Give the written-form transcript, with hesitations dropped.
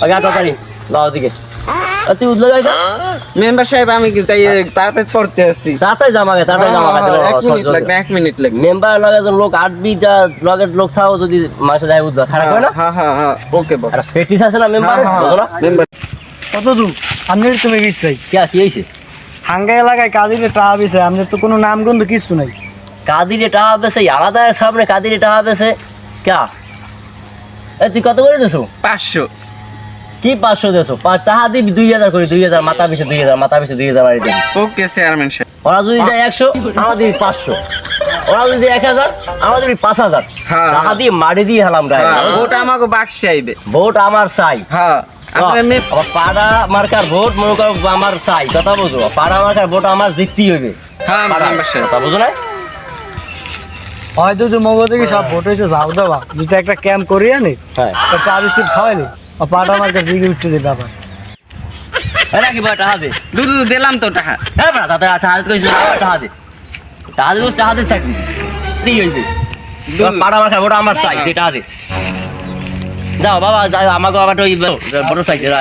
আগে তাড়াতাড়ি লাও দিকে তুই উঠলে যাই মেম্বার সাহেব আমি কি তাই তাড়াতাড়ি পড়তে আসছি। তাড়াতাড়ি জামাকে 1 মিনিট লাগবে। মেম্বার লগে লোক আটবি যা লগের লোক থাও যদি মাসে যায় উঠবে খারাপ হয় না। হ্যাঁ ওকে বস। আর পেটিস আছে না মেম্বার বুঝো না মেম্বার কত দূর আপনি তুমি গেছি কে আসি এইছে হাঙ্গা এলাকায় কাদিরে টাকা বেছে আমাদের তো কোনো নাম গন্ধ কিছু নাই। কাদিরে টাকা বেছে আলাদা সামনে কাদিরে টাকা বেছে কে তুই কত করে দেছো 500 কি 500 দেছো টাকা দিবি 2000 করে 2000 মাথা পিছে 2000 মাথা পিছে 2000 বাড়ি দিবি। ওকে চেয়ারম্যান সাহেব। ওরা যদি দেয় 100 আমাদের দিবি 500 ওরা যদি দেয় 1000 আমাদের দিবি 5000 হ্যাঁ। টাকা দিয়ে মারি দিয়ে হালাম গায়ে ওটা আমাকে বাক্সে আইবে। ভোট আমার চাই হ্যাঁ আপনার আমার পাড়া মার্কার ভোট মনে করো আমার চাই কথা বুঝো পাড়া মার্কার ভোট আমার জিততেই হবে হ্যাঁ মেম্বার সাহেব। কথা বুঝো না হয়তো যে মগো থেকে সব ভোট হয়েছে যাও দেওয়া যদি একটা ক্যাম্প করিয়ে নে হ্যাঁ চা বিস্কুট খাওয়াইনি আর পাটা আমার কাছে দিকে উঠতে যে ব্যাপার নাকি ভাই টাকা দে দুধ দিলাম তো টাকা। হ্যাঁ না দাদা টাকা দিতে কইছিস টাকা দে টাকা দে থাকবি ঠিক হইবে পাড়া মার্কার ভোট আমার চাই দে টাকা দে যাও বাবা যাও আমাকে আবার ওই বড় সাইজের